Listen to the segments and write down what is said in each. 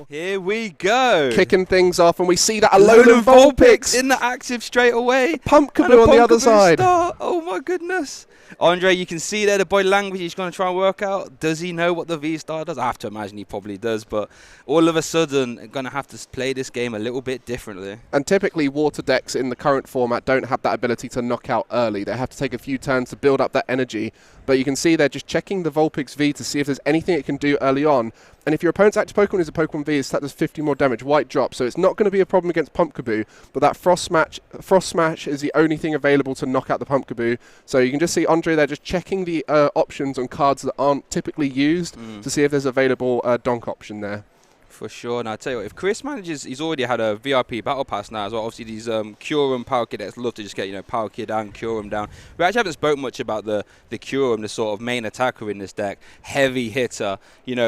Here we go. Kicking things off, and we see that Alolan Vulpix in the active straight away. Pumpkaboo on the other side. Star. Oh my goodness. Ondrej, you can see there the body language he's going to try and work out. Does he know what the VStar does? I have to imagine he probably does, but all of a sudden, going to have to play this game a little bit differently. And typically, water decks in the current format don't have that ability to knock out early. They have to take a few turns to build up that energy. But you can see they're just checking the Vulpix V to see if there's anything it can do early on. And if your opponent's active Pokemon is a Pokemon V, that does 50 more damage, white drop. So it's not going to be a problem against Pumpkaboo. But that Frost Smash is the only thing available to knock out the Pumpkaboo. So you can just see Ondrej there just checking the options on cards that aren't typically used to see if there's available donk option there. For sure. Now, I tell you what, if Chris manages, he's already had a VIP battle pass now as well. Obviously, these Kyurem Palkia decks love to just get, Palkia down, Kyurem down. We actually haven't spoken much about the Kyurem, the sort of main attacker in this deck. Heavy hitter.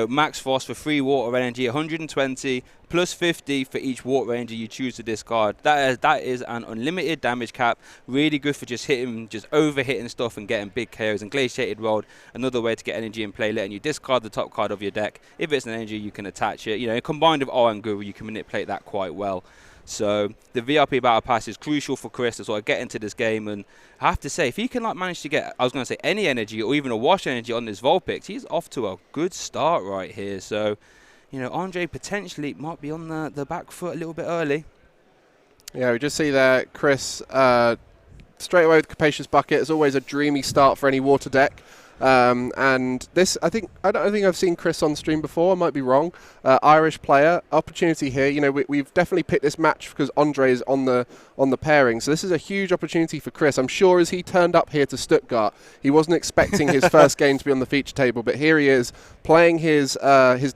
Max Frost for 3 water energy, 120, plus 50 for each water energy you choose to discard. That is an unlimited damage cap. Really good for just over-hitting stuff and getting big KOs. And Glaciated World, another way to get energy in play, letting you discard the top card of your deck. If it's an energy, you can attach it. Combined with Oranguru, you can manipulate that quite well. So the VIP Battle Pass is crucial for Chris to sort of get into this game. And I have to say, if he can manage to get, I was going to say, any energy or even a wash energy on this Vulpix, he's off to a good start right here. So, Ondrej potentially might be on the back foot a little bit early. Yeah, we just see there, Chris, straight away with Capacious Bucket. It's always a dreamy start for any water deck. And this, I don't think I've seen Chris on stream before. I might be wrong. Irish player, opportunity here. We've definitely picked this match because Ondrej is on the pairing. So this is a huge opportunity for Chris. I'm sure as he turned up here to Stuttgart, he wasn't expecting his first game to be on the feature table, but here he is playing his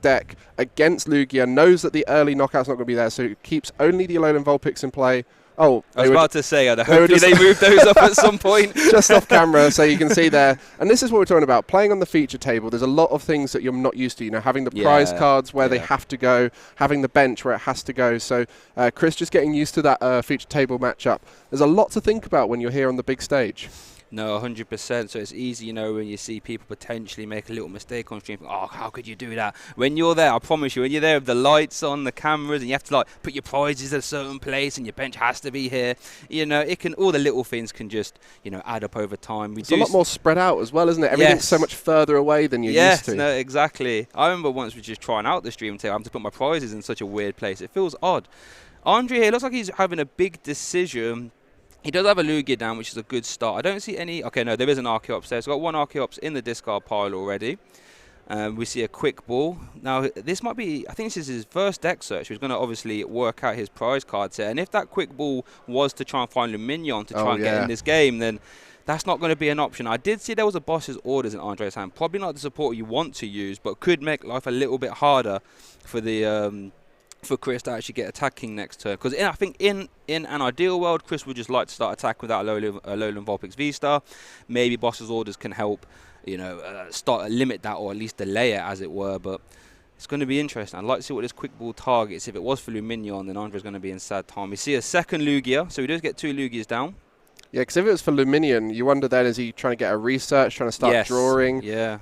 deck against Lugia. Knows that the early knockout's not going to be there, so he keeps only the Alolan Vulpix in play. Oh, I was about to say, hopefully they move those up at some point. Just off camera, so you can see there. And this is what we're talking about. Playing on the feature table, there's a lot of things that you're not used to. Having the prize cards where they have to go, having the bench where it has to go. So Chris just getting used to that feature table matchup. There's a lot to think about when you're here on the big stage. No, 100%. So it's easy, when you see people potentially make a little mistake on stream. Oh, how could you do that? When you're there, I promise you, when you're there with the lights on, the cameras, and you have to put your prizes at a certain place, and your bench has to be here. All the little things can just, add up over time. It's a lot more spread out as well, isn't it? Everything's so much further away than you're used to. No, exactly. I remember once we just trying out the stream table, I'm to put my prizes in such a weird place. It feels odd. Ondrej here looks like he's having a big decision. He does have a Lugia down, which is a good start. I don't see any... Okay, no, there is an Archeops there. So got one Archeops in the discard pile already. We see a Quick Ball. Now, this might be... I think this is his first deck search. He's going to obviously work out his prize card set. And if that Quick Ball was to try and find Luminion to try and get in this game, then that's not going to be an option. I did see there was a Boss's Orders in Ondrej's hand. Probably not the support you want to use, but could make life a little bit harder for the... for Chris to actually get attacking next turn. Because I think in an ideal world, Chris would just like to start attacking with that Alolan Vulpix VStar. Maybe Boss's Orders can help, limit that or at least delay it, as it were. But it's going to be interesting. I'd like to see what this Quick Ball targets. If it was for Luminion, then Ondrej's going to be in sad time. We see a second Lugia, so he does get 2 Lugias down. Yeah, because if it was for Luminion, you wonder then, is he trying to get a research, trying to start drawing? Yeah.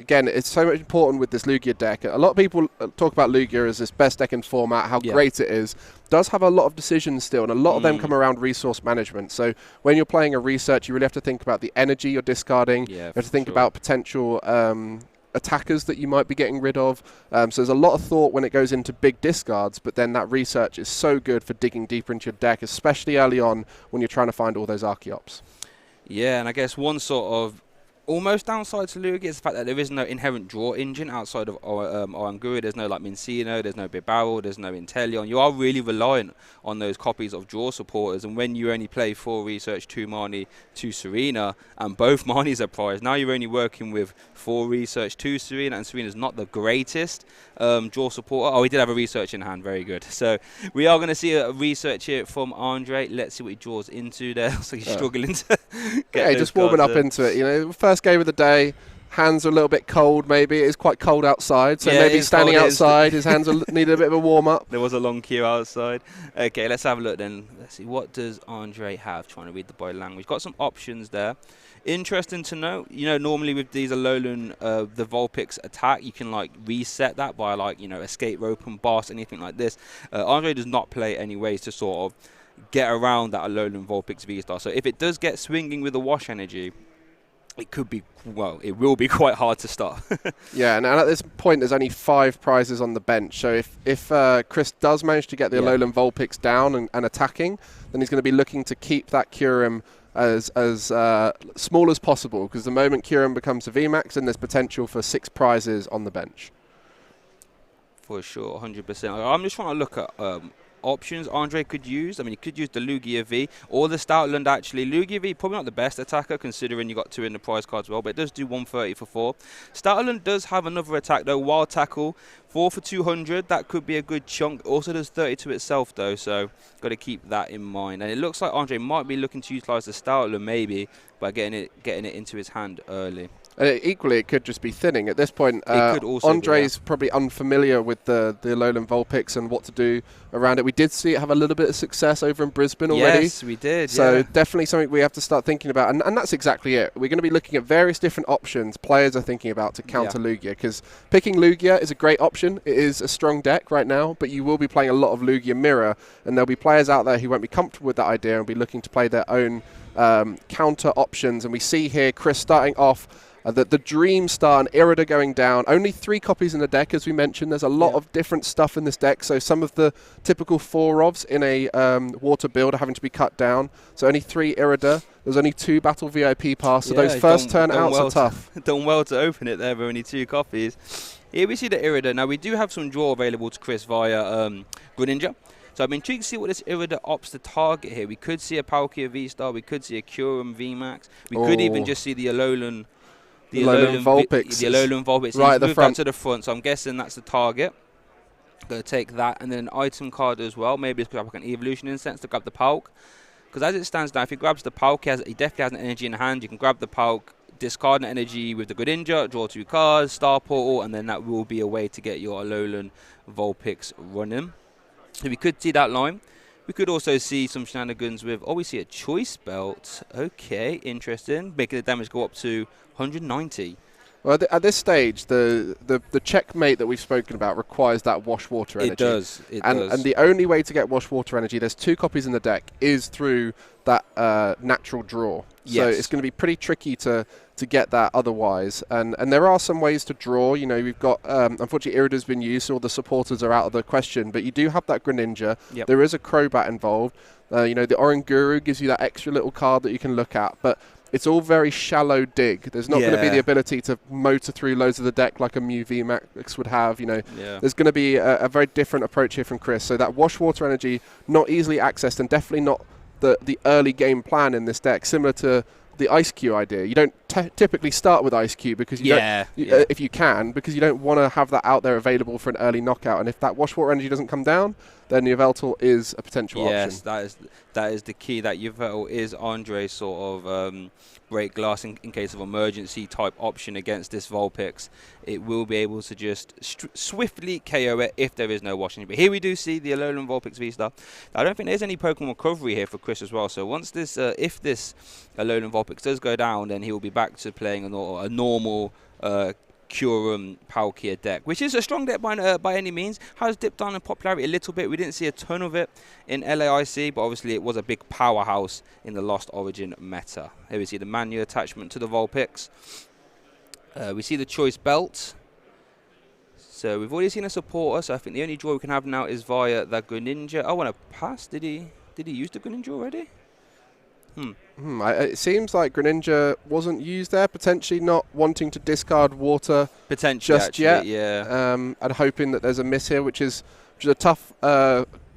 Again, it's so much important with this Lugia deck. A lot of people talk about Lugia as this best deck in format, how great it is. Does have a lot of decisions still, and a lot of them come around resource management. So when you're playing a research, you really have to think about the energy you're discarding. You have to think about potential... attackers that you might be getting rid of. So there's a lot of thought when it goes into big discards, but then that research is so good for digging deeper into your deck, especially early on when you're trying to find all those Archeops. Yeah, and I guess one sort of almost downside to Lugia is the fact that there is no inherent draw engine outside of Oranguru. There's no Mincino, there's no Bibarel, there's no Inteleon. You are really reliant on those copies of draw supporters, and when you only play 4 research, 2 Marnie, 2 Serena, and both Marnies are prized, now you're only working with 4 research, 2 Serena, and Serena's not the greatest draw supporter. Oh, he did have a research in hand, very good. So we are going to see a research here from Ondrej. Let's see what he draws into there. So he's struggling to get just warming up into it. First game of the day, hands are a little bit cold maybe. It is quite cold outside, so maybe standing outside, his hands need a bit of a warm-up. There was a long queue outside. Okay, let's have a look then. Let's see, what does Ondrej have? Trying to read the body language. Got some options there. Interesting to know. Normally with these Alolan, the Vulpix attack, you can like reset that by like escape rope and boss, anything like this. Ondrej does not play any ways to sort of get around that Alolan Vulpix VStar. So if it does get swinging with the wash energy, it will be quite hard to stop. Yeah, and at this point, there's only 5 prizes on the bench. So if Chris does manage to get the Alolan Vulpix down and attacking, then he's going to be looking to keep that Kyurem as small as possible, because the moment Kyurem becomes a VMAX, then there's potential for 6 prizes on the bench. For sure, 100%. I'm just trying to look at options Ondrej could use. I mean, he could use the Lugia V or the Stoutland, actually. Lugia V, probably not the best attacker, considering you got 2 in the prize card as well, but it does do 130 for 4. Stoutland does have another attack, though, Wild Tackle, 4 for 200. That could be a good chunk. Also does 30 to itself, though, so got to keep that in mind. And it looks like Ondrej might be looking to utilize the Stoutland, maybe, by getting it into his hand early. Equally, it could just be thinning. At this point, Ondrej's probably unfamiliar with the Alolan Vulpix and what to do around it. We did see it have a little bit of success over in Brisbane already. Yes, we did. So definitely something we have to start thinking about. And that's exactly it. We're going to be looking at various different options players are thinking about to counter Lugia. Because picking Lugia is a great option. It is a strong deck right now, but you will be playing a lot of Lugia Mirror. And there'll be players out there who won't be comfortable with that idea and be looking to play their own counter options. And we see here Chris starting off the Dream Star and Irida going down. Only 3 copies in the deck, as we mentioned. There's a lot of different stuff in this deck. So some of the typical 4-ofs in a water build are having to be cut down. So only 3 Irida. There's only 2 Battle VIP Pass. So those first turn outs are tough. Done well to open it there with only 2 copies. Here we see the Irida. Now we do have some draw available to Chris via Greninja. So I'm intrigued to see what this Irida opts to target here. We could see a Palkia V-Star. We could see a Kyurem VMAX. We could even just see the Alolan. The Alolan Vulpix. The Alolan Vulpix. Right at the front. To the front, so I'm guessing that's the target. Going to take that, and then an item card as well. Maybe it's like an Evolution Incense to grab the Palk. Because as it stands now, if he grabs the Palk, he definitely has an energy in hand. You can grab the Palk, discard an energy with the Greninja, draw 2 cards, Star Portal, and then that will be a way to get your Alolan Vulpix running. So we could see that line. We could also see some shenanigans with, we see a Choice Belt. Okay, interesting. Making the damage go up to 190. Well, at this stage, the checkmate that we've spoken about requires that wash water energy. It does. And the only way to get wash water energy, there's 2 copies in the deck, is through that natural draw. Yes. So it's going to be pretty tricky to get that otherwise. And there are some ways to draw. We've got, unfortunately, Irida's been used, so all the supporters are out of the question. But you do have that Greninja. Yep. There is a Crobat involved. The Oranguru gives you that extra little card that you can look at. But it's all very shallow dig. There's not going to be the ability to motor through loads of the deck like a Mew VMAX would have. There's going to be a very different approach here from Chris. So that wash water energy, not easily accessed, and definitely not the early game plan in this deck, similar to the Ice Cube idea. You don't typically start with Ice Cube because if you can, because you don't want to have that out there available for an early knockout. And if that wash water energy doesn't come down, then Yveltal is a potential option. Yes, that is the key. That Yveltal is Ondrej's sort of break glass in case of emergency type option against this Vulpix. It will be able to just swiftly KO it if there is no washing. But here we do see the Alolan Vulpix V-Star. I don't think there's any Pokemon recovery here for Chris as well. So once this, if this Alolan Vulpix does go down, then he will be back to playing a normal Kyurem Palkia deck, which is a strong deck by any means. Has dipped down in popularity a little bit. We didn't see a ton of it in LAIC, but obviously it was a big powerhouse in the Lost Origin meta. Here we see the Manu attachment to the Vulpix. We see the Choice Belt. So we've already seen a supporter, so I think the only draw we can have now is via the Greninja. Oh, and a pass. Did he use the Greninja already? It seems like Greninja wasn't used there, potentially not wanting to discard water just yet. Yeah. And hoping that there's a miss here, which is a tough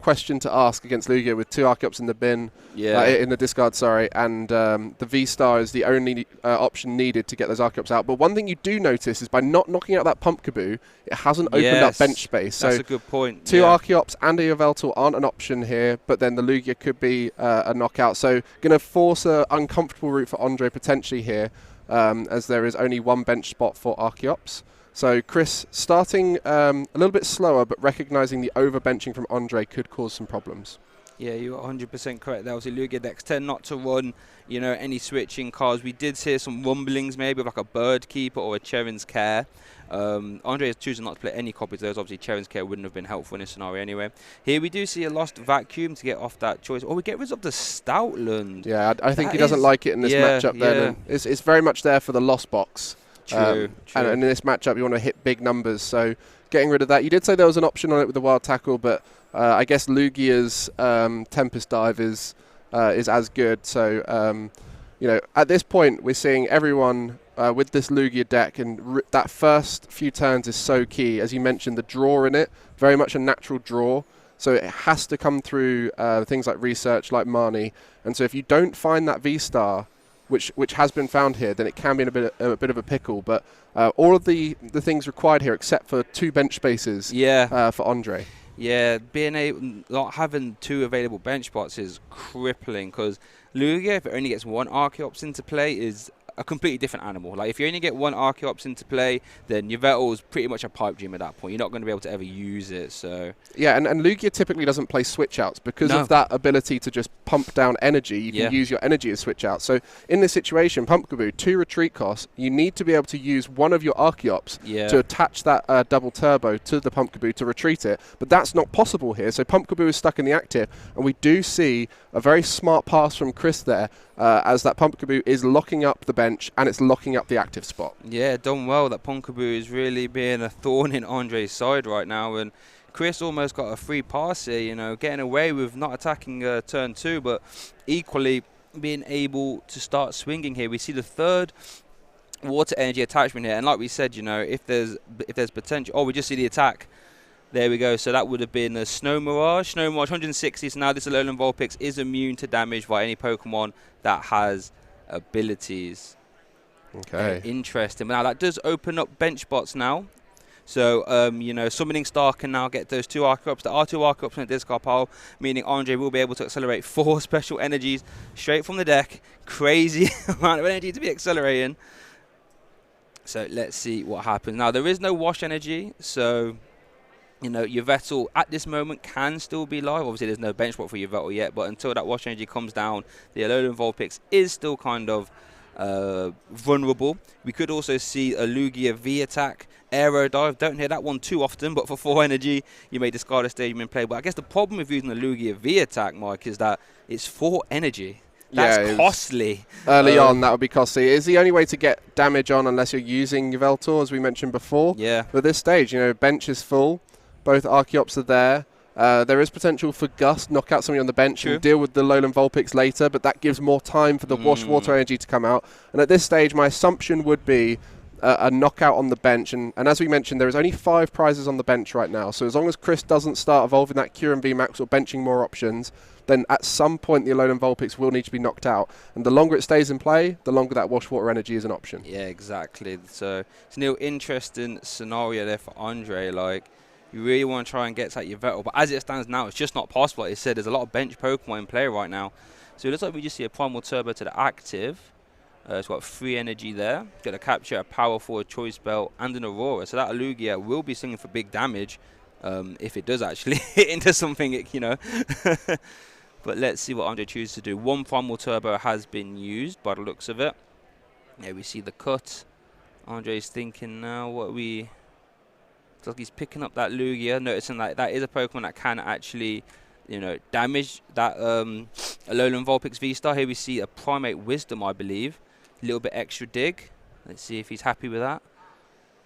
question to ask against Lugia with 2 Archeops in the bin, in the discard, and the V-Star is the only option needed to get those Archeops out. But one thing you do notice is by not knocking out that Pumpkaboo, it hasn't opened up bench space. That's so a good point. 2 Archeops and a Yveltal aren't an option here, but then the Lugia could be a knockout. So going to force an uncomfortable route for Ondrej potentially here, as there is only 1 bench spot for Archeops. So Chris starting a little bit slower, but recognizing the overbenching from Ondrej could cause some problems. Yeah, you're 100% correct there. Obviously, Lugia decks tend not to run, any switching cards. We did hear some rumblings maybe of like a Bird Keeper or a Cheren's Care. Ondrej is choosing not to play any copies of those. Obviously, Cheren's Care wouldn't have been helpful in this scenario anyway. Here we do see a Lost Vacuum to get off that choice. Or we get rid of the Stoutland. Yeah, I think he doesn't like it in this matchup then. It's very much there for the Lost Box. True. And in this matchup, you want to hit big numbers. So getting rid of that. You did say there was an option on it with the Wild Tackle, but I guess Lugia's Tempest Dive is as good. So, at this point, we're seeing everyone with this Lugia deck, and that first few turns is so key. As you mentioned, the draw in it, very much a natural draw. So it has to come through things like research, like Marnie. And so if you don't find that VStar, which has been found here, then it can be in a bit of a pickle. But all of the things required here, except for 2 bench spaces for Ondrej. Yeah, not having 2 available bench spots is crippling, because Lugia, if it only gets 1 Archeops into play, is a completely different animal. Like, if you only get 1 Archeops into play, then Yveltal's pretty much a pipe dream at that point. You're not going to be able to ever use it. So yeah, and Lugia typically doesn't play switch outs because of that ability to just pump down energy. You can use your energy as switch out. So in this situation, Pumpkaboo, 2 retreat costs, you need to be able to use one of your Archeops to attach that double turbo to the Pumpkaboo to retreat it. But that's not possible here. So Pumpkaboo is stuck in the active, and we do see a very smart pass from Chris there, as that Pumpkaboo is locking up the bench and it's locking up the active spot. Yeah, done well. That Pumpkaboo is really being a thorn in Ondrej's side right now, and Chris almost got a free pass here, getting away with not attacking turn 2, but equally being able to start swinging here. We see the 3rd water energy attachment here, and like we said, if there's potential, we just see the attack. There we go. So that would have been a Snow Mirage. 160. So now this Alolan Vulpix is immune to damage by any Pokemon that has abilities. Okay. Interesting. But now that does open up bench bots now. So, Summoning Star can now get those 2 Archeops. There are 2 Archeops in the discard pile, meaning Ondrej will be able to accelerate 4 special energies straight from the deck. Crazy amount of energy to be accelerating. So let's see what happens. Now, there is no wash energy, so Yveltal at this moment can still be live. Obviously, there's no bench spot for Yveltal yet, but until that wash energy comes down, the Alolan Vulpix is still kind of vulnerable. We could also see a Lugia V attack, Aero Dive. Don't hear that one too often, but for 4 energy, you may discard a stadium in play. But I guess the problem with using the Lugia V attack, Mike, is that it's 4 energy. That's costly. Early on, that would be costly. It's the only way to get damage on unless you're using Yveltal, as we mentioned before. Yeah. But at this stage, bench is full. Both Archeops are there. There is potential for Gust, knock out somebody on the bench and deal with the Alolan Vulpix later, but that gives more time for the Wash Water energy to come out. And at this stage, my assumption would be a knockout on the bench. And as we mentioned, there is only 5 prizes on the bench right now. So as long as Chris doesn't start evolving that Cure and VMAX or benching more options, then at some point the Alolan Vulpix will need to be knocked out. And the longer it stays in play, the longer that Wash Water energy is an option. Yeah, exactly. So it's a new interesting scenario there for Ondrej. Like, you really want to try and get to that Yveltal, but as it stands now, it's just not possible. Like I said, there's a lot of bench Pokemon in play right now. So it looks like we just see a Primal Turbo to the active. It's got 3 energy there. Got to capture a Power Forward, Choice Belt, and an Aurora. So that Lugia will be swinging for big damage if it does actually hit into something, But let's see what Ondrej chooses to do. 1 Primal Turbo has been used by the looks of it. Yeah, we see the cut. Ondrej's thinking now what we... Looks like he's picking up that Lugia, noticing that is a Pokemon that can actually, damage that Alolan Vulpix V-Star. Here we see a Primate Wisdom, I believe. A little bit extra dig. Let's see if he's happy with that.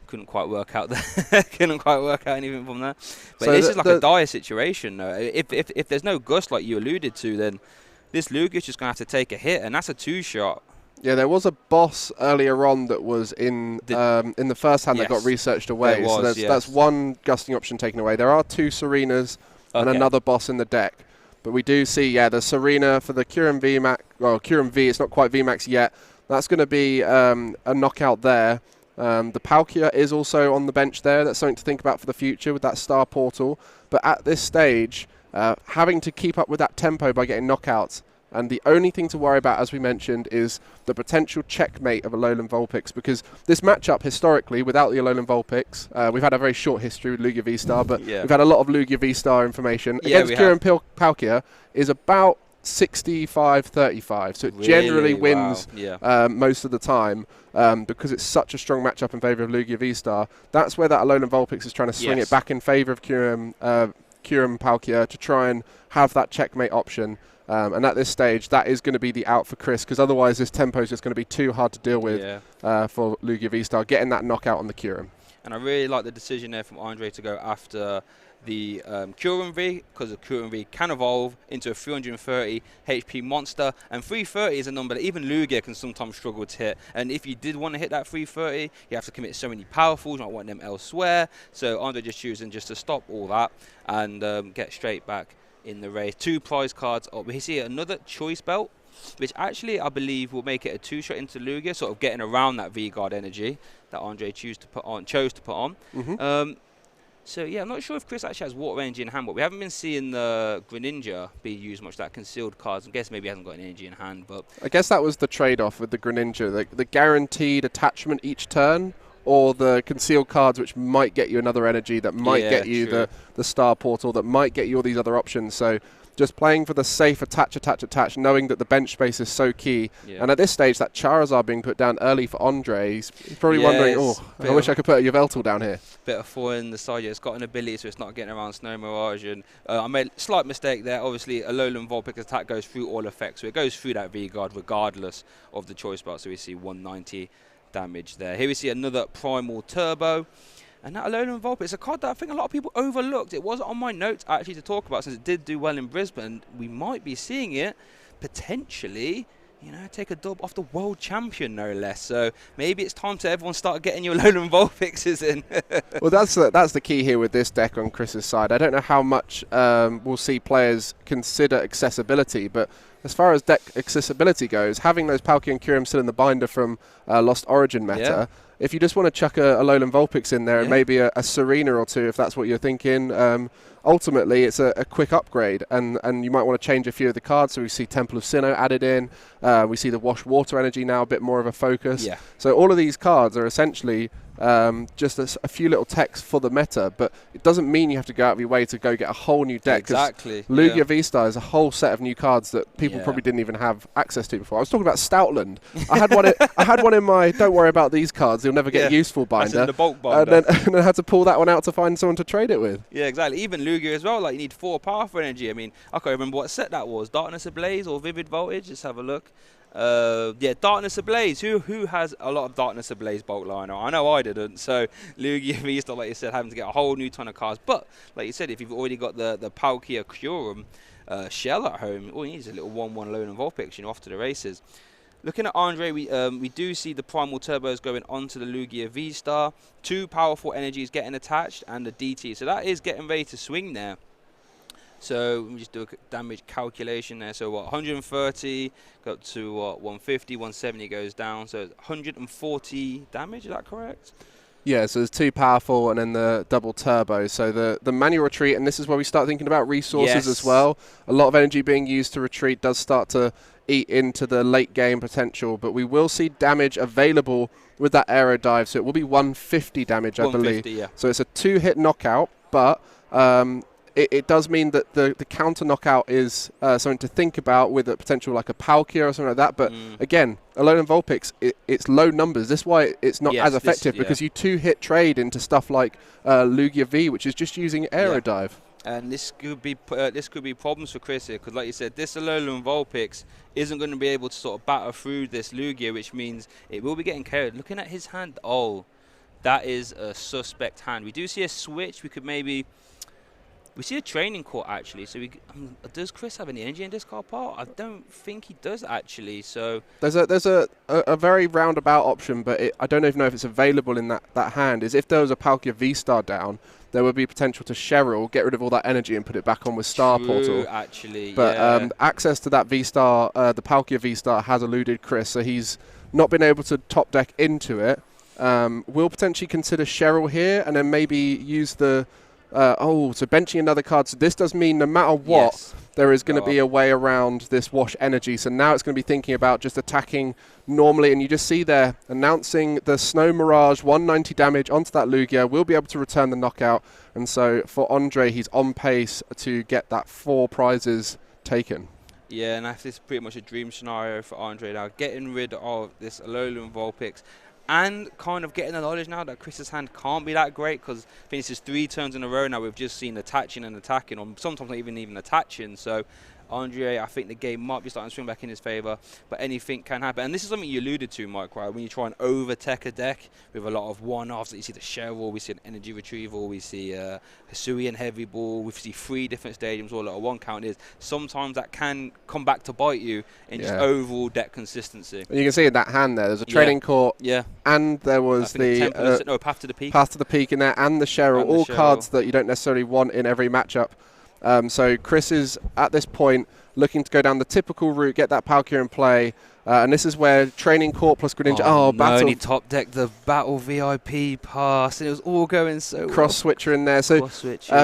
Couldn't quite work out there. Couldn't quite work out anything from that. But so this is like a dire situation, though. If there's no Gust like you alluded to, then this Lugia's just going to have to take a hit, and that's a 2-shot. Yeah, there was a boss earlier on that was in the first hand that got researched away. Was, so that's 1 gusting option taken away. There are 2 Serenas and another boss in the deck. But we do see, the Serena for the Kyurem VMAX. Well, Kyurem V, it's not quite VMAX yet. That's going to be a knockout there. The Palkia is also on the bench there. That's something to think about for the future with that Star Portal. But at this stage, having to keep up with that tempo by getting knockouts And the only thing to worry about, as we mentioned, is the potential checkmate of Alolan Vulpix, because this matchup, historically, without the Alolan Vulpix, we've had a very short history with Lugia V-Star, but we've had a lot of Lugia V-Star information. Against Kyurem Palkia is about 65-35, so it generally wins most of the time, because it's such a strong matchup in favour of Lugia V-Star. That's where that Alolan Vulpix is trying to swing it back in favour of Kyurem Palkia to try and have that checkmate option. And at this stage, that is going to be the out for Chris, because otherwise this tempo is just going to be too hard to deal with for Lugia V-Star, getting that knockout on the Kyurem. And I really like the decision there from Ondrej to go after the Kyurem V, because the Kyurem V can evolve into a 330 HP monster, and 330 is a number that even Lugia can sometimes struggle to hit. And if you did want to hit that 330, you have to commit so many powerfuls, you might want them elsewhere. So Ondrej just choosing just to stop all that and get straight back in the race. 2 prize cards up. We see another choice belt, which actually I believe will make it a 2-shot into Lugia, sort of getting around that V-Guard energy that Ondrej chose to put on. So yeah, I'm not sure if Chris actually has water energy in hand, but we haven't been seeing the Greninja be used much, that concealed cards. I guess maybe he hasn't got an energy in hand, but I guess that was the trade-off with the Greninja, the guaranteed attachment each turn, or the concealed cards, which might get you another energy, that might get you the star portal, that might get you all these other options. So just playing for the safe attach, knowing that the bench space is so key. And at this stage, that Charizard being put down early for Ondrej, he's probably wondering, I wish I could put a Yveltal down here. Bit of four in the side, it's got an ability, so it's not getting around Snow Mirage. And I made a slight mistake there. Obviously, a Alolan Vulpix attack goes through all effects, so it goes through that V-Guard regardless of the choice belt. So we see 190 damage there. Here we see another Primal Turbo. And that Alolan Vulpix, it's a card that I think a lot of people overlooked. It wasn't on my notes actually to talk about, since it did do well in Brisbane. We might be seeing it potentially, take a dub off the world champion, no less. So maybe it's time to everyone start getting your Alolan Vulpixes in. Well, that's the key here with this deck on Chris's side. I don't know how much we'll see players consider accessibility, but as far as deck accessibility goes, having those Palkia and Kyurem still in the binder from Lost Origin meta, if you just want to chuck a Alolan Vulpix in there and maybe a Serena or two, if that's what you're thinking, ultimately it's a quick upgrade, and you might want to change a few of the cards. So we see Temple of Sinnoh added in, we see the Wash Water Energy now a bit more of a focus. So all of these cards are essentially just a few little techs for the meta, but it doesn't mean you have to go out of your way to go get a whole new deck. Exactly. Lugia V-Star is a whole set of new cards that people probably didn't even have access to before. I was talking about Stoutland. I had one in my don't worry about these cards, they'll never get a useful binder. The bulk binder. And then I had to pull that one out to find someone to trade it with. Yeah, exactly. Even Lugia as well, like you need 4 powerful energy. I mean, I can't remember what set that was. Darkness Ablaze or Vivid Voltage? Let's have a look. Darkness Ablaze. Who has a lot of Darkness Ablaze bulk liner? I know I didn't. So Lugia V-Star, like you said, having to get a whole new ton of cards. But like you said, if you've already got the Palkia Kyurem shell at home, all you need is a little 1/1 Alolan Vulpix, off to the races. Looking at Ondrej, we do see the Primal Turbos going onto the Lugia V-Star. 2 powerful energies getting attached and the DT. So that is getting ready to swing there. So let me just do a damage calculation there. So 130 go up to 150, 170 goes down. So 140 damage, is that correct? Yeah, so there's 2 powerful and then the double turbo. So the manual retreat, and this is where we start thinking about resources as well. A lot of energy being used to retreat does start to eat into the late game potential, but we will see damage available with that aero dive. So it will be 150 damage, I believe. So it's a 2-hit knockout, but it does mean that the counter knockout is something to think about with a potential like a Palkia or something like that. But again, Alolan Vulpix, it's low numbers. This is why it's not as effective, because you 2-hit trade into stuff like Lugia V, which is just using Aero Dive. And this could be problems for Chris here, because like you said, this Alolan Vulpix isn't going to be able to sort of batter through this Lugia, which means it will be getting carried. Looking at his hand, that is a suspect hand. We do see a switch. We see a training court actually. So does Chris have any energy in this card part? I don't think he does actually. So there's a very roundabout option, but I don't even know if it's available in that hand. Is if there was a Palkia V-Star down, there would be potential to Cheryl, get rid of all that energy and put it back on with Star Portal. Actually, but access to that V-Star, the Palkia V-Star has eluded Chris, so he's not been able to top deck into it. We'll potentially consider Cheryl here, and then maybe use the So benching another card. So this does mean no matter what, Yes. there is going to be a way around this wash energy. So now it's going to be thinking about just attacking normally. And you just see there announcing the Snow Mirage, 190 damage onto that Lugia. Will be able to return the knockout. And so for Ondrej, he's on pace to get that 4 prizes taken. Yeah, and this is pretty much a dream scenario for Ondrej now. Getting rid of this Alolan Vulpix and kind of getting the knowledge now that Chris's hand can't be that great, because I think this is 3 turns in a row now we've just seen attaching and attacking, or sometimes not even attaching. So Ondrej, I think the game might be starting to swing back in his favour, but anything can happen. And this is something you alluded to, Mike, right? When you try and over-tech a deck with a lot of one-offs, you see the Cheryl, we see an Energy Retrieval, we see Hisuian Heavy Ball, we see 3 different stadiums all at a 1 count. Sometimes that can come back to bite you in just overall deck consistency. And you can see in that hand there, there's a Training Court, and there was the Path to the Peak. Path to the Peak in there, and the Cheryl, and all the Cheryl. cards that you don't necessarily want in every matchup. So Chris is, at this point, looking to go down the typical route, get that Palkia in play. And this is where Training Court plus Greninja... Battle. And he top decked the Battle VIP pass, and it was all going so Cross-switcher in there. So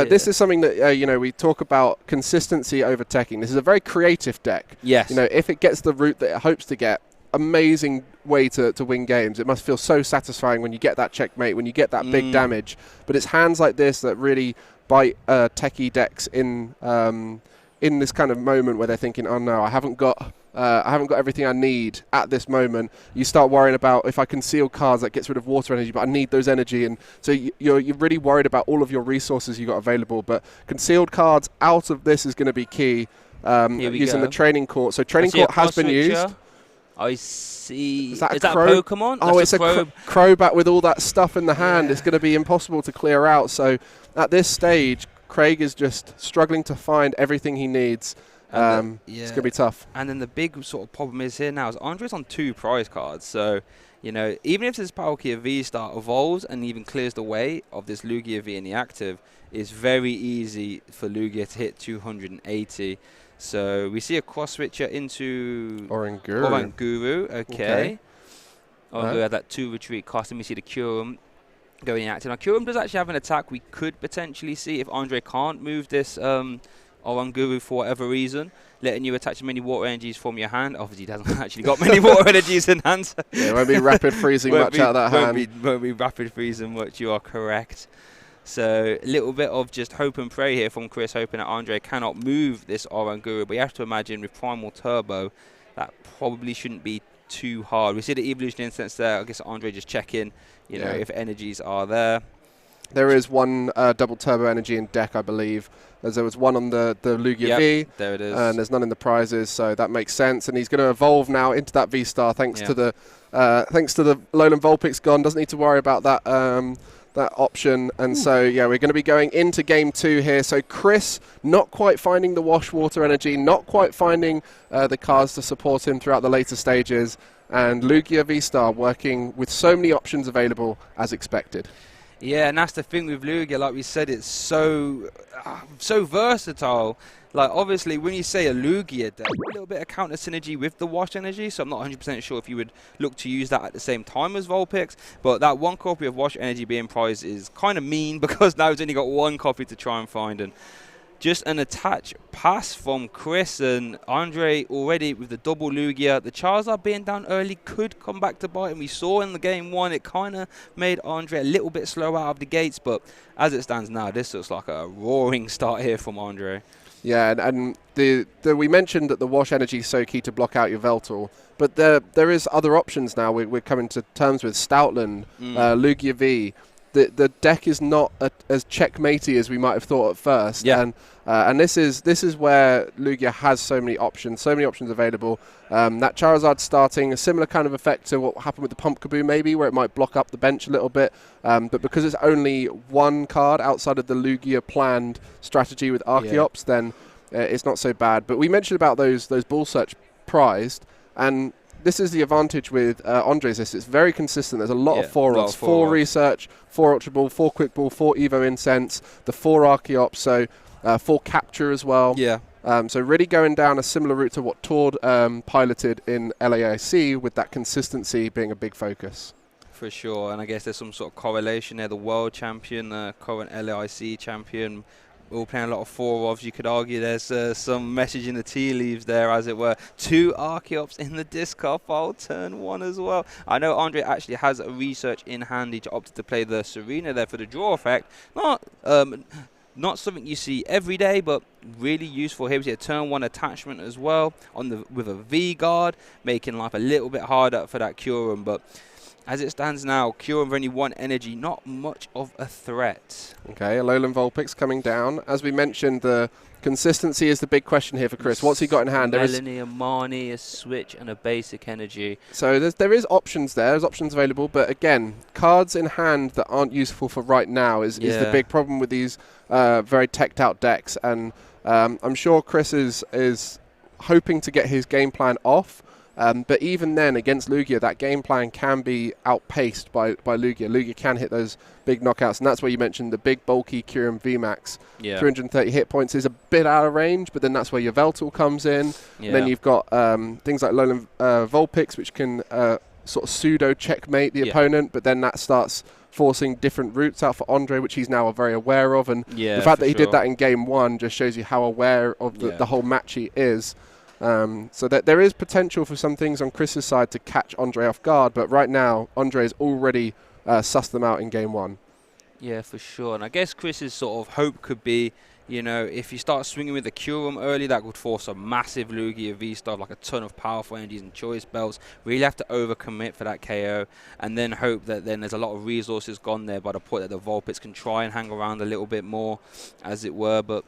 this is something that, we talk about consistency over teching. This is a very creative deck. Yes. If it gets the route that it hopes to get, amazing way to win games. It must feel so satisfying when you get that checkmate, when you get that big damage. But it's hands like this that really bite techie decks in this kind of moment where they're thinking, oh no, I haven't got everything I need at this moment. You start worrying about, if I conceal cards, that gets rid of water energy, but I need those energy, and so you're really worried about all of your resources you got available. But concealed cards out of this is going to be key. Using the Training Court. So Training Court has been used. I see. Is that a Pokemon? Oh, it's a Crobat with all that stuff in the hand. It's going to be impossible to clear out. So at this stage, Craig is just struggling to find everything he needs. It's going to be tough. And then the big sort of problem is here now is Ondrej's on 2 prize cards. So, even if this Palkia VStar evolves and even clears the way of this Lugia V in the active, it's very easy for Lugia to hit 280. So we see a cross switcher into Oranguru. Okay. Oranguru had that 2 retreat cost, and we see the Kyurem going active. Now Kyurem does actually have an attack we could potentially see if Ondrej can't move this Oranguru for whatever reason, letting you attach many water energies from your hand. Obviously, he hasn't actually got many water energies in hand. So it won't be rapid freezing much out of that hand. Won't be rapid freezing much, you are correct. So a little bit of just hope and pray here from Chris, hoping that Ondrej cannot move this Oranguru. But you have to imagine with Primal Turbo, that probably shouldn't be too hard. We see the Evolution Instance there. I guess Ondrej just checking, if energies are there. There is one double turbo energy in deck, I believe, as there was one on the Lugia V. There it is. And there's none in the prizes, so that makes sense. And he's going to evolve now into that V-Star thanks to the Alolan Vulpix gone. Doesn't need to worry about that option. And so, we're going to be going into game 2 here. So Chris not quite finding the wash water energy, not quite finding the cards to support him throughout the later stages. And Lugia V-Star working with so many options available as expected. Yeah, and that's the thing with Lugia. Like we said, it's so versatile. Like, obviously, when you say a Lugia, there's a little bit of counter synergy with the wash energy, so I'm not 100% sure if you would look to use that at the same time as Vulpix. But that 1 copy of wash energy being prized is kind of mean, because now it's only got 1 copy to try and find. And just an attach pass from Chris, and Ondrej already with the double Lugia. The Charizard being down early could come back to bite, and we saw in the game 1 it kind of made Ondrej a little bit slow out of the gates, but as it stands now, this looks like a roaring start here from Ondrej. Yeah, and we mentioned that the wash energy is so key to block out your Veltal, but there is other options now we're coming to terms with. Stoutland, Lugia V. The deck is not as checkmatey as we might have thought at first. Yeah. And this is where Lugia has so many options available. That Charizard starting a similar kind of effect to what happened with the Pumpkaboo, maybe, where it might block up the bench a little bit. But because it's only 1 card outside of the Lugia planned strategy with Archeops, then it's not so bad. But we mentioned about those Bull Search prized, and this is the advantage with Ondrej's list. It's very consistent. There's a lot of 4-odds. 4 Research, 4 Ultra Ball, 4 Quick Ball, 4 Evo Incense, the 4 Archeops, so 4 Capture as well. Yeah. So really going down a similar route to what Tord piloted in LAIC, with that consistency being a big focus. For sure, and I guess there's some sort of correlation there. The world champion, current LAIC champion, we're all playing a lot of 4-ofs. You could argue there's some message in the tea leaves there, as it were. 2 Archeops in the discard pile, turn 1 as well. I know Andre actually has a research in hand. He opted to play the Serena there for the draw effect. Not something you see every day, but really useful here. We see a turn 1 attachment as well with a V guard, making life a little bit harder for that Curum. But as it stands now, Curum with only 1 energy, not much of a threat. Okay, Alolan Vulpix coming down. As we mentioned, the consistency is the big question here for Chris. What's he got in hand? Melanie, a Marnie, a Switch, and a basic energy. So there is options there. There's options available. But again, cards in hand that aren't useful for right now is the big problem with these very teched out decks. And I'm sure Chris is hoping to get his game plan off. But even then, against Lugia, that game plan can be outpaced by Lugia. Lugia can hit those big knockouts, and that's where you mentioned the big, bulky Curum VMAX. 330 hit points is a bit out of range, but then that's where your Veltal comes in. And then you've got things like Alolan Vulpix, which can sort of pseudo-checkmate the opponent, but then that starts forcing different routes out for Ondrej, which he's now very aware of. And the fact that he did that in Game 1 just shows you how aware of the whole match he is. So that there is potential for some things on Chris's side to catch Ondrej off guard, but right now Ondrej has already sussed them out in Game 1. Yeah, for sure. And I guess Chris's sort of hope could be, you know, if you start swinging with the Curum early, that would force a massive Lugia VStar, like a ton of powerful energies and choice belts. Really have to overcommit for that KO, and then hope that then there's a lot of resources gone there by the point that the Vulpix can try and hang around a little bit more, as it were. But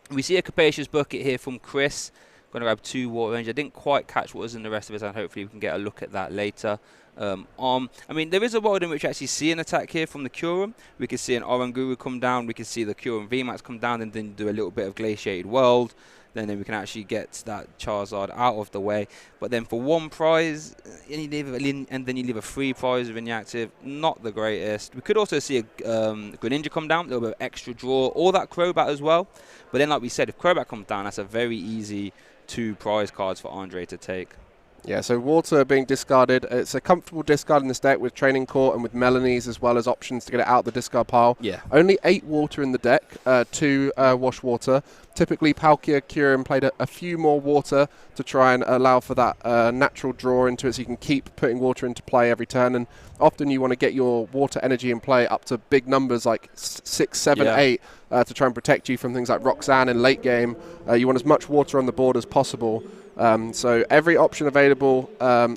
we see a capacious bucket here from Chris. Going to grab 2 Water Ranger. I didn't quite catch what was in the rest of it, and hopefully we can get a look at that later. I mean, there is a world in which we actually see an attack here from the Curum. We can see an Oranguru come down. We can see the Curum VMAX come down and then do a little bit of Glaciated World. Then we can actually get that Charizard out of the way. But then for 1 prize, and then you leave a 3 prize of inactive. Not the greatest. We could also see a Greninja come down, a little bit of extra draw, or that Crobat as well. But then, like we said, if Crobat comes down, that's a very easy 2 prize cards for Ondrej to take. Yeah, so Water being discarded. It's a comfortable discard in this deck with Training Court and with Melanie's, as well as options to get it out the discard pile. Yeah. Only 8 Water in the deck, 2 Wash Water. Typically, Palkia, Curum played a few more Water to try and allow for that natural draw into it, so you can keep putting Water into play every turn. And often you want to get your Water energy in play up to big numbers like 6, 7, 8 to try and protect you from things like Roxanne in late game. You want as much Water on the board as possible. So every option available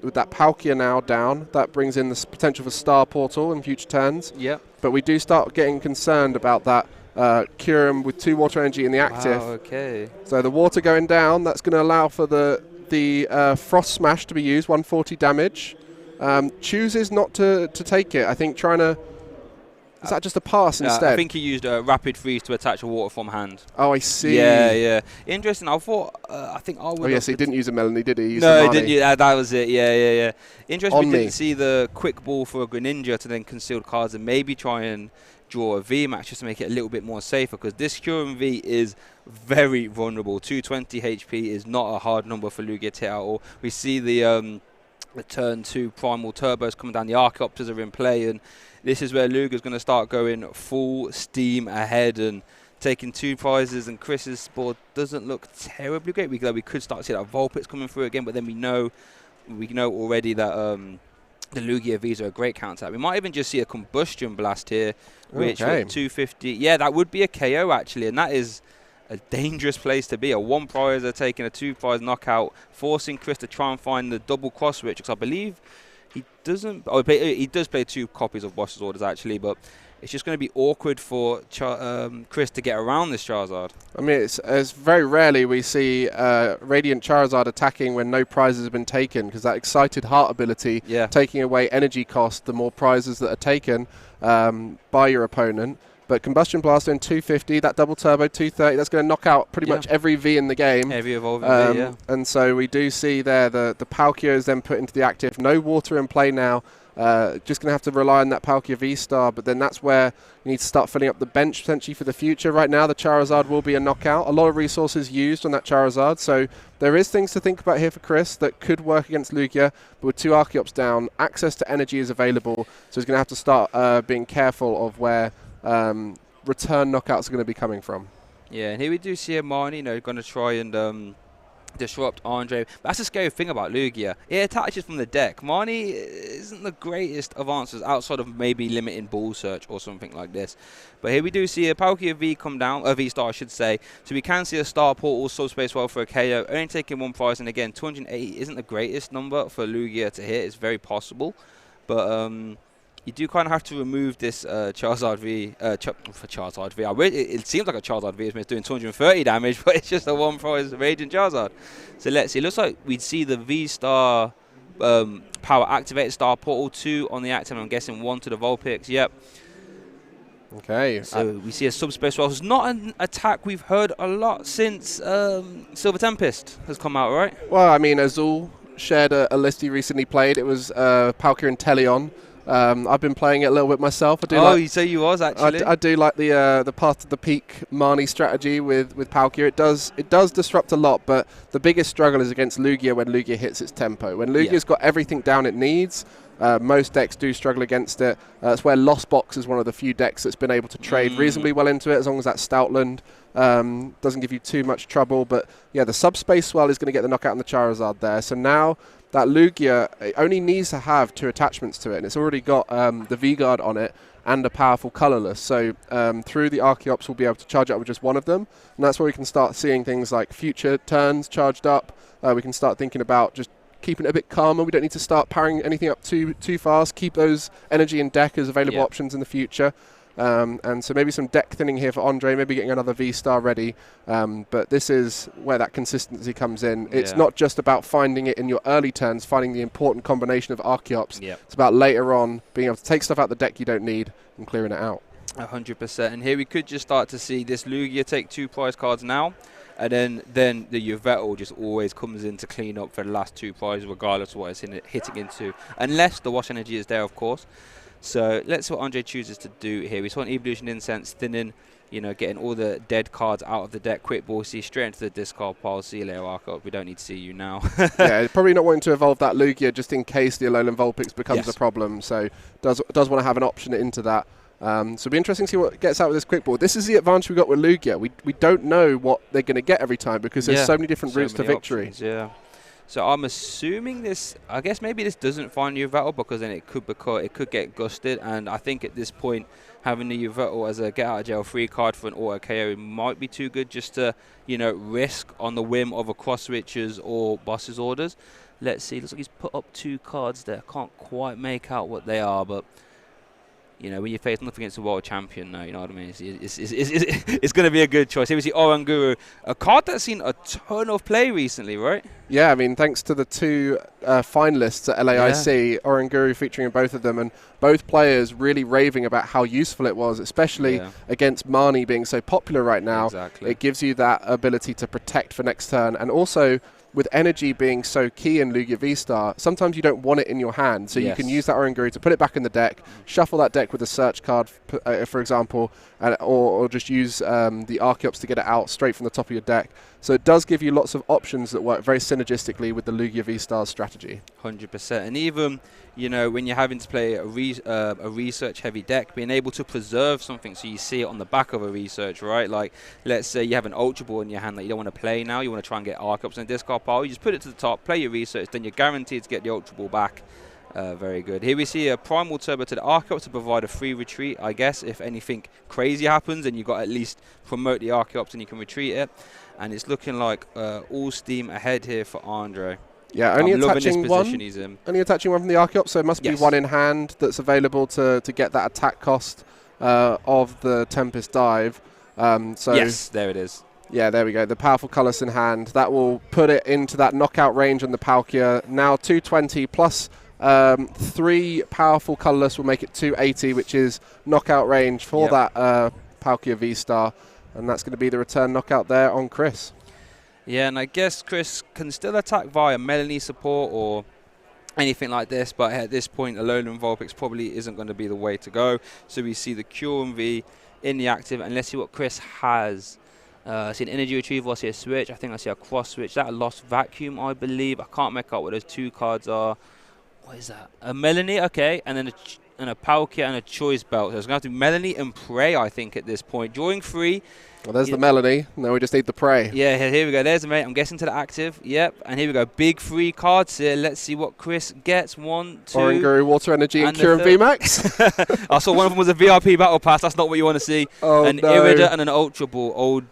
with that Palkia now down, that brings in the potential for Star Portal in future turns. Yep. But we do start getting concerned about that Curum with 2 Water energy in the active. Wow, okay. So the Water going down, that's going to allow for the Frost Smash to be used, 140 damage. Chooses not to take it. I think trying to... Is that just a pass instead? I think he used a Rapid Freeze to attach a Water from hand. Oh, I see. Yeah. Interesting. I thought, I think I would... Oh, yes, he didn't use a Melanie, did he? No, he didn't. Yeah, that was it. Yeah. Interesting, On we me. didn't see the quick ball for a Greninja to then concealed cards and maybe try and draw a VMAX just to make it a little bit more safer, because this Curum V is very vulnerable. 220 HP is not a hard number for Lugia to hit at all. We see the turn 2 Primal Turbos coming down. The Archeopters are in play, and this is where Lugia's going to start going full steam ahead and taking 2 prizes, and Chris's board doesn't look terribly great. We could start to see that Vulpix coming through again, but then we know already that the Lugia Vs are a great counter. We might even just see a Combustion Blast here, which at 250, yeah, that would be a KO actually, and that is a dangerous place to be. A 1 prizer taking a 2 prize knockout, forcing Chris to try and find the double cross switch, because I believe he doesn't. Oh, he does play 2 copies of Boss's Orders actually, but it's just going to be awkward for Chris to get around this Charizard. I mean, it's very rarely we see Radiant Charizard attacking when no prizes have been taken, because that Excited Heart ability, taking away energy cost, the more prizes that are taken by your opponent. But Combustion Blaster in 250, that double turbo 230, that's going to knock out pretty much every V in the game. Every evolving V, And so we do see there the Palkia is then put into the active. No Water in play now. Just going to have to rely on that Palkia VStar, but then that's where you need to start filling up the bench potentially for the future. Right now, the Charizard will be a knockout. A lot of resources used on that Charizard, so there is things to think about here for Chris that could work against Lugia, but with 2 Archeops down, access to energy is available, so he's going to have to start being careful of where return knockouts are going to be coming from. Yeah, and here we do see a Marnie, going to try and disrupt Ondrej. But that's the scary thing about Lugia. It attaches from the deck. Marnie isn't the greatest of answers outside of maybe limiting ball search or something like this. But here we do see a Palkia V come down, a V-Star I should say. So we can see a Star Portal, Subspace Well for a KO, only taking 1 prize. And again, 280 isn't the greatest number for Lugia to hit. It's very possible. But you do kind of have to remove this Charizard V, for Charizard V. It seems like a Charizard V is doing 230 damage, but it's just a 1 prize Raging Charizard. So let's see. It looks like we'd see the V-Star power activated Star Portal 2 on the active. I'm guessing 1 to the Vulpix. Yep. Okay. So we see a Subspace Well. It's not an attack we've heard a lot since Silver Tempest has come out, right? Well, I mean, Azul shared a list he recently played. It was Palkia and Teleon. I've been playing it a little bit myself. You say you was actually. I do like the path to the peak Marnie strategy with Palkia. It does disrupt a lot, but the biggest struggle is against Lugia when Lugia hits its tempo. When Lugia's got everything down it needs, most decks do struggle against it. That's where Lost Box is one of the few decks that's been able to trade reasonably well into it, as long as that Stoutland doesn't give you too much trouble. But yeah, the Subspace Swell is going to get the knockout on the Charizard there. So now that Lugia, it only needs to have 2 attachments to it, and it's already got the V-Guard on it and a powerful Colorless. So through the Archeops, we'll be able to charge up with just one of them, and that's where we can start seeing things like future turns charged up. We can start thinking about just keeping it a bit calmer. We don't need to start powering anything up too fast. Keep those energy and deck as available options in the future. And so maybe some deck thinning here for Ondrej, maybe getting another V-Star ready. But this is where that consistency comes in. It's not just about finding it in your early turns, finding the important combination of Archeops. It's about later on being able to take stuff out the deck you don't need and clearing it out. 100%. And here we could just start to see this Lugia take 2 prize cards now. And then the Yveltal just always comes in to clean up for the last 2 prizes, regardless of what it's hitting into. Unless the Wash Energy is there, of course. So let's see what Ondrej chooses to do here. We saw an Evolution Incense thinning, getting all the dead cards out of the deck. Quick Ball, see straight into the discard pile. See you later, Arco. We don't need to see you now. Yeah, probably not wanting to evolve that Lugia just in case the Alolan Vulpix becomes a problem. So does want to have an option into that. So it'll be interesting to see what gets out with this Quick Ball. This is the advantage we got with Lugia. We don't know what they're going to get every time because there's so many different routes to victory. Options, so I'm assuming this. I guess maybe this doesn't find Yveltal because then it could get gusted. And I think at this point, having the Yveltal as a get out of jail free card for an auto KO might be too good just to risk on the whim of a cross switches or boss's orders. Let's see. Looks like he's put up 2 cards there. Can't quite make out what they are, but. When you face nothing against a world champion, no, you know what I mean? It's going to be a good choice. Here we see Oranguru, a card that's seen a ton of play recently, right? Yeah, I mean, thanks to the 2 finalists at LAIC, Oranguru featuring in both of them, and both players really raving about how useful it was, especially against Marnie being so popular right now. Exactly. It gives you that ability to protect for next turn, and also with energy being so key in Lugia V-Star, sometimes you don't want it in your hand, so you can use that Oranguru to put it back in the deck, shuffle that deck with a search card, for example, or just use the Archeops to get it out straight from the top of your deck. So it does give you lots of options that work very synergistically with the Lugia V-Star strategy. 100%. And even, when you're having to play a research-heavy deck, being able to preserve something so you see it on the back of a research, right? Like, let's say you have an Ultra Ball in your hand that you don't want to play now. You want to try and get Archeops in the discard pile. You just put it to the top, play your research, then you're guaranteed to get the Ultra Ball back. Very good. Here we see a Primal Turbo to the Archeops to provide a free retreat, I guess. If anything crazy happens, then you've got to at least promote the Archeops and you can retreat it. And it's looking like all steam ahead here for Ondrej. Yeah, only attaching one. He's in. Only attaching one from the Archeops, so it must be one in hand that's available to get that attack cost of the Tempest dive. Yes, there it is. Yeah, there we go. The powerful Colorless in hand. That will put it into that knockout range on the Palkia. Now 220 plus 3 powerful Colorless will make it 280, which is knockout range for that Palkia V-Star. And that's going to be the return knockout there on Chris. Yeah, and I guess Chris can still attack via Melanie support or anything like this, but at this point, Alolan Vulpix probably isn't going to be the way to go. So we see the Cure V in the active, and let's see what Chris has. I see an Energy Retrieval, I see a Switch, I think I see a Cross Switch. That a Lost Vacuum, I believe. I can't make out what those 2 cards are. What is that? A Melanie, okay, and then a Palkia and a Choice Belt. So it's going to have to be Melanie and Prey, I think, at this point. Drawing 3. Well, there's the Melanie. Now we just need the Prey. Yeah, here we go. There's the mate. I'm guessing to the active. Yep. And here we go. Big 3 cards here. Let's see what Chris gets. 1, 2. Oranguru, Water Energy, and Kieran VMAX. I saw one of them was a VIP Battle Pass. That's not what you want to see. Oh, an no. Irida and an Ultra Ball. Oh,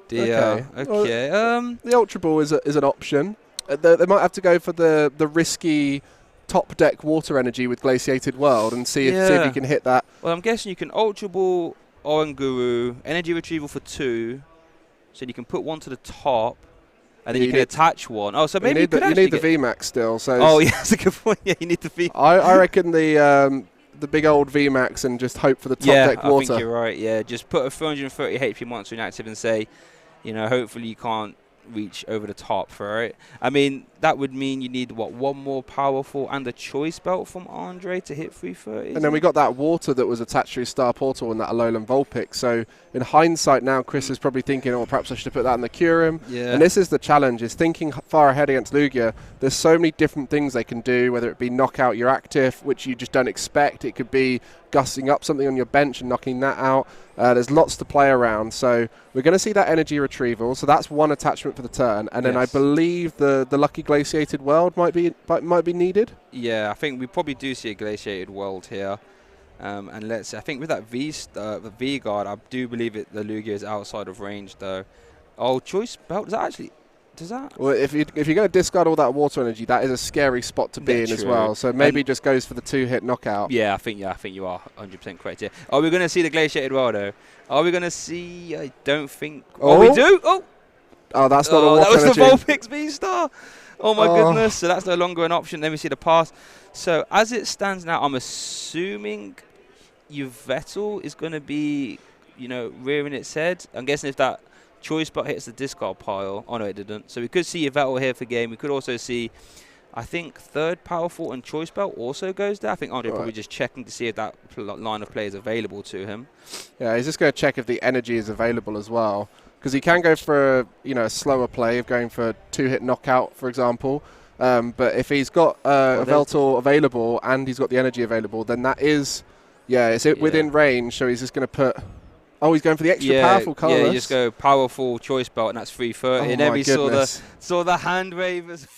dear. Okay. Well, the Ultra Ball is an option. They might have to go for the risky top deck Water Energy with Glaciated World and see if you can hit that. Well, I'm guessing you can Ultra Ball, Oranguru, Energy Retrieval for 2, so you can put 1 to the top, and then you can attach 1. Oh, so maybe you need the VMAX still. So oh, yeah, that's a good point. Yeah, you need the V. I reckon the big old VMAX and just hope for the top deck Water. I think you're right. Yeah, just put a 430 HP monster inactive and say, hopefully you can't reach over the top for it. I mean, that would mean you need, what, 1 more powerful and a Choice Belt from Ondrej to hit 330. And then we got that Water that was attached to his Star Portal and that Alolan Vulpix. So in hindsight now, Chris is probably thinking, oh, perhaps I should have put that in the Kyurem. Yeah. And this is the challenge, is thinking far ahead against Lugia. There's so many different things they can do, whether it be knock out your active, which you just don't expect. It could be gusting up something on your bench and knocking that out. There's lots to play around. So we're going to see that Energy Retrieval. So that's 1 attachment for the turn. And then I believe the Lucky Glaciated World might be needed. Yeah, I think we probably do see a Glaciated World here. And I think with that the V Guard, I do believe the Lugia is outside of range though. Oh, Choice Belt, does that? Well, if you're going to discard all that Water Energy, that is a scary spot to be in as well. So maybe just goes for the 2-hit knockout. Yeah, I think you are 100% correct here. Are we going to see the Glaciated World though? Are we going to see? I don't think. Oh, we do. Oh, that's not a Water Energy. That was Energy. the Vulpix VStar. Oh my goodness! So that's no longer an option. Then we see the pass. So as it stands now, I'm assuming Yveltal is going to be, rearing its head. I'm guessing if that Choice Belt hits the discard pile. Oh no, it didn't. So we could see Yveltal here for game. We could also see, I think, 3rd Powerful and Choice Belt also goes there. I think Ondrej probably just checking to see if that line of play is available to him. Yeah, he's just going to check if the energy is available as well. Because he can go for a slower play of going for 2-hit knockout, for example. But if he's got Yveltal available and he's got the energy available, then that is, within range. So he's just going to put. Oh, he's going for the extra powerful colours. Yeah, you just go powerful Choice Belt, and that's 330. Oh, and then my we goodness. saw the hand wavers.